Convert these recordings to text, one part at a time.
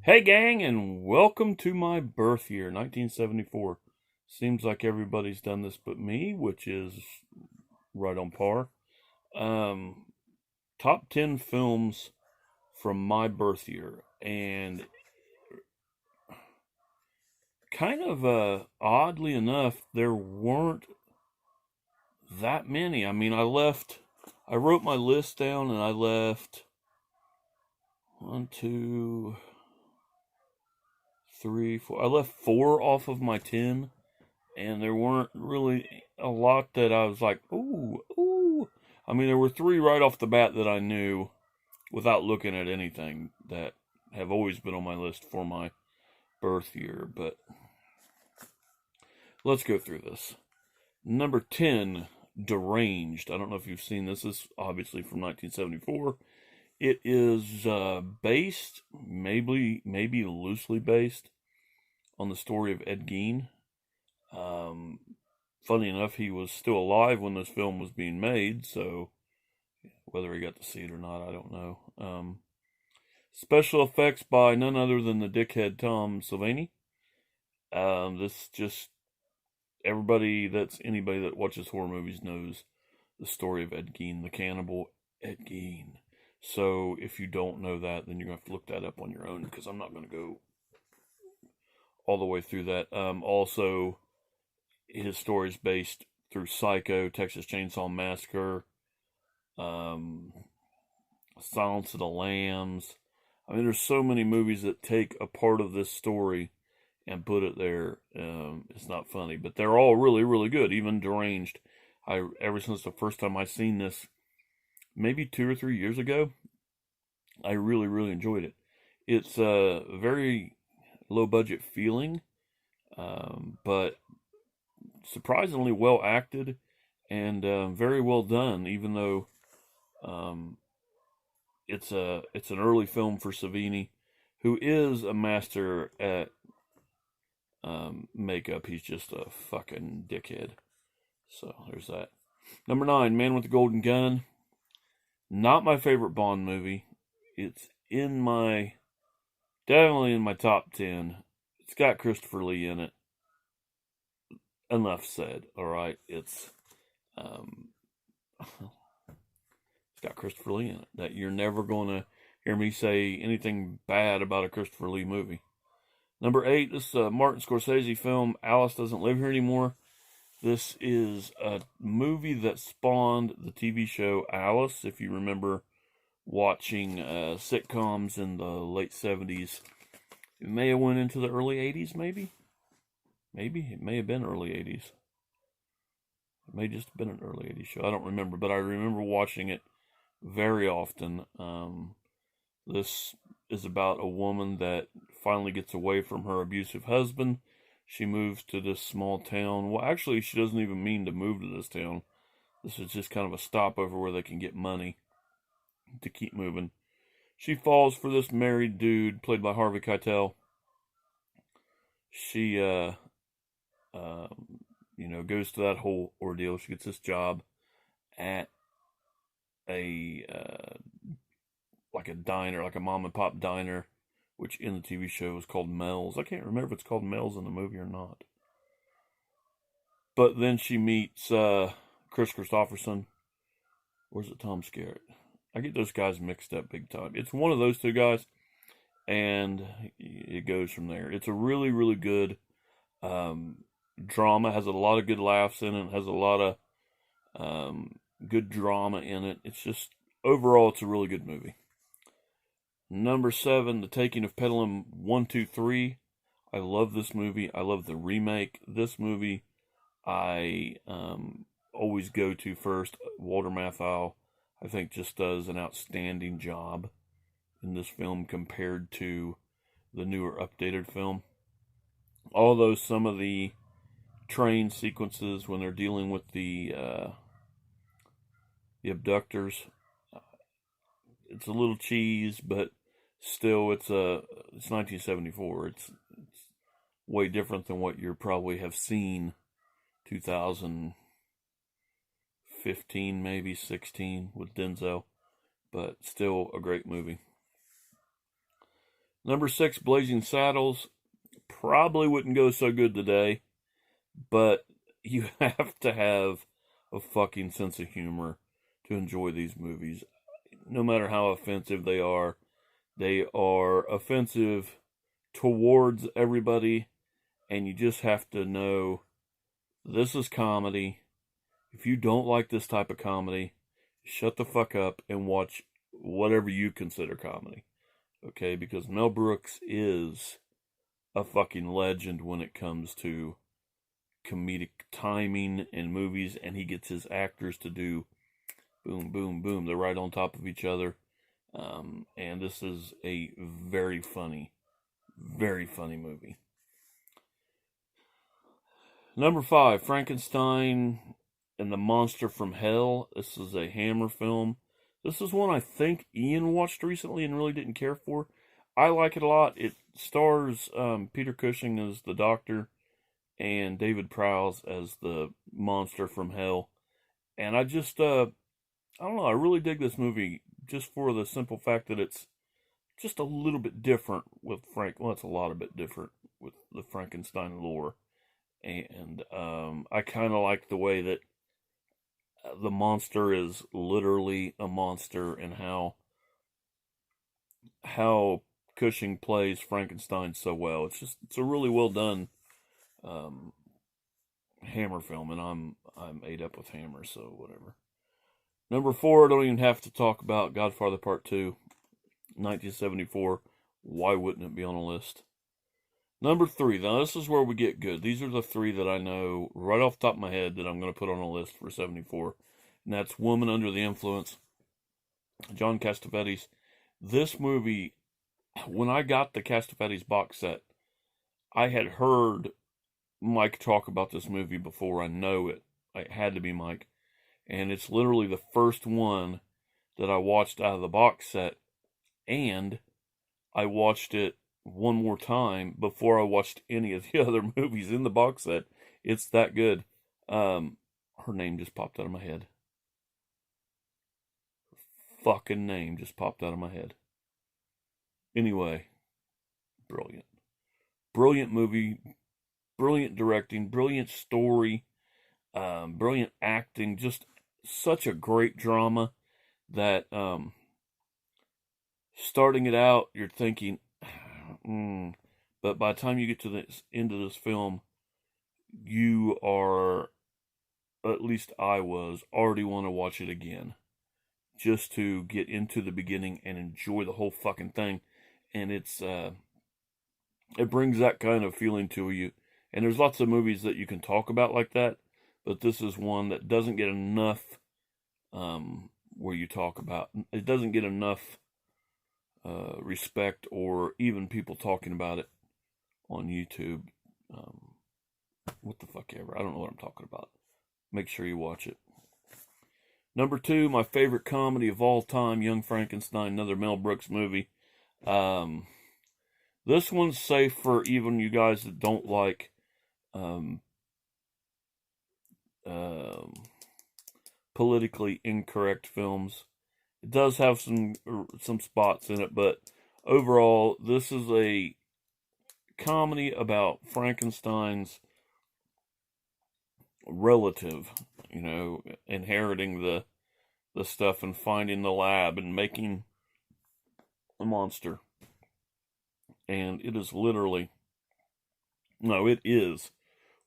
Hey, gang, and welcome to my birth year, 1974. Seems like everybody's done this but me, which is right on par. Um, Top 10 films from my birth year. And kind of oddly enough, there weren't that many. I wrote my list down and I left one, two, three, four. I left four off of my 10. And there weren't really a lot that I was like, ooh, ooh. There were three right off the bat that I knew without looking at anything that have always been on my list for my birth year. But let's go through this. Number 10, Deranged. I don't know if you've seen this. This is obviously from 1974. It is based, maybe loosely based, on the story of Ed Gein. Um, Funny enough, he was still alive when this film was being made, so whether he got to see it or not, I don't know. Special effects by none other than the dickhead Tom Savini. This just anybody that watches horror movies knows the story of Ed Gein, the cannibal Ed Gein. So if you don't know that, then you're gonna have to look that up on your own because I'm not gonna go all the way through that. Also, his story is based through Psycho, Texas Chainsaw Massacre, um, Silence of the Lambs. There's so many movies that take a part of this story and put it there. It's not funny, but they're all really, really good. Even Deranged. Ever since the first time I seen this, maybe 2 or 3 years ago, I really, really enjoyed it. It's a very low budget feeling, but surprisingly well acted and very well done. Even though um, it's an early film for Savini, who is a master at makeup. He's just a fucking dickhead. So there's that. Number 9, Man with the Golden Gun. Not my favorite Bond movie. It's definitely in my top 10. It's got Christopher Lee in it. Enough said. All right, um, it's got Christopher Lee in it. That you're never going to hear me say anything bad about a Christopher Lee movie. Number 8, this is a Martin Scorsese film, Alice Doesn't Live Here Anymore. This is a movie that spawned the TV show Alice. If you remember watching sitcoms in the late 70s, it may have went into the early 80s, maybe? Maybe. It may have been early 80s. It may just have been an early 80s show. I don't remember, but I remember watching it very often. This is about a woman that finally gets away from her abusive husband. She moves to this small town. Well, actually, she doesn't even mean to move to this town. This is just kind of a stopover where they can get money to keep moving. She falls for this married dude played by Harvey Keitel. She, goes to that whole ordeal. She gets this job at a like a diner, like a mom and pop diner, which in the TV show is called Mel's. I can't remember if it's called Mel's in the movie or not. But then she meets Chris Christopherson. Or is it Tom Skerritt? I get those guys mixed up big time. It's one of those two guys, and it goes from there. It's a really, really good drama. Has a lot of good laughs in it. Has a lot of good drama in it. It's just overall, it's a really good movie. Number 7, The Taking of Pelham 123. I love this movie. I love the remake. This movie, I always go to first. Walter Matthau, I think, just does an outstanding job in this film compared to the newer updated film. Although some of the train sequences when they're dealing with the abductors, it's a little cheese, but still, it's 1974. It's way different than what you probably have seen 2015, maybe 16 with Denzel, but still a great movie. Number 6, Blazing Saddles. Probably wouldn't go so good today, but you have to have a fucking sense of humor to enjoy these movies. No matter how offensive they are offensive towards everybody, and you just have to know this is comedy. If you don't like this type of comedy, shut the fuck up and watch whatever you consider comedy. Okay, because Mel Brooks is a fucking legend when it comes to comedic timing in movies, and he gets his actors to do boom, boom, boom. They're right on top of each other. And this is a very funny movie. Number 5, Frankenstein and the Monster from Hell. This is a Hammer film. This is one I think Ian watched recently and really didn't care for. I like it a lot. It stars Peter Cushing as the doctor and David Prowse as the monster from hell. And I just, I don't know, I really dig this movie just for the simple fact that it's just a little bit different with well, it's a lot of bit different with the Frankenstein lore. And I kind of like the way that the monster is literally a monster, and how Cushing plays Frankenstein so well. It's a really well done Hammer film, and I'm ate up with Hammer, so whatever. Number 4, I don't even have to talk about Godfather Part 2, 1974. Why wouldn't it be on a list? Number 3, now this is where we get good. These are the 3 that I know right off the top of my head that I'm going to put on a list for 74. And that's Woman Under the Influence, John Cassavetes. This movie, when I got the Cassavetes box set, I had heard Mike talk about this movie before. I know it. It had to be Mike. And it's literally the first one that I watched out of the box set. And I watched it one more time before I watched any of the other movies in the box set. It's that good. Her name just popped out of my head. Fucking name just popped out of my head. Anyway, brilliant. Brilliant movie, brilliant directing, brilliant story, brilliant acting, just such a great drama that starting it out, you're thinking, but by the time you get to the end of this film, you are, at least I was, already want to watch it again. Just to get into the beginning and enjoy the whole fucking thing. And it's, it brings that kind of feeling to you. And there's lots of movies that you can talk about like that, but this is one that doesn't get enough, where you talk about, it doesn't get enough respect or even people talking about it on YouTube. What the fuck ever. I don't know what I'm talking about. Make sure you watch it. Number 2, my favorite comedy of all time, Young Frankenstein, another Mel Brooks movie. This one's safe for even you guys that don't like politically incorrect films. It does have some spots in it, but overall, this is a comedy about Frankenstein's relative, inheriting the stuff and finding the lab and making a monster. And it is it is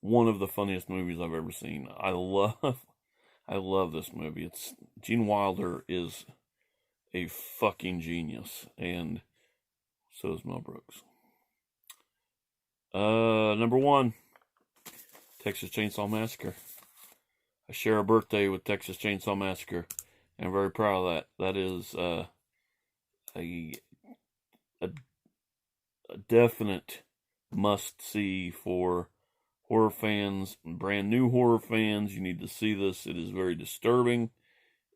one of the funniest movies I've ever seen. I love this movie. Gene Wilder is a fucking genius, and so is Mel Brooks. Number 1, Texas Chainsaw Massacre. I share a birthday with Texas Chainsaw Massacre, and I'm very proud of that. That is a definite must-see for horror fans, brand new horror fans. You need to see this. It is very disturbing.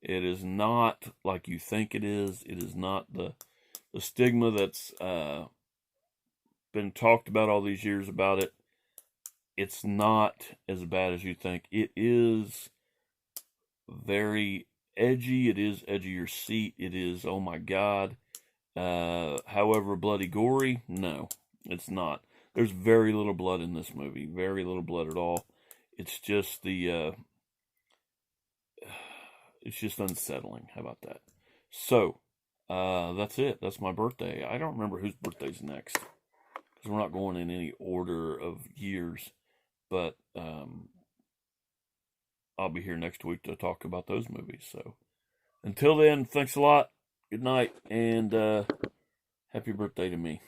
It is not like you think it is. It is not the stigma that's been talked about all these years about it. It's not as bad as you think. It is very edgy. It is edge of your seat. It is, oh my God. However, bloody gory, no, it's not. There's very little blood in this movie. Very little blood at all. It's just it's just unsettling. How about that? So, that's it. That's my birthday. I don't remember whose birthday's next, because we're not going in any order of years. But I'll be here next week to talk about those movies. So, until then, thanks a lot. Good night, and happy birthday to me.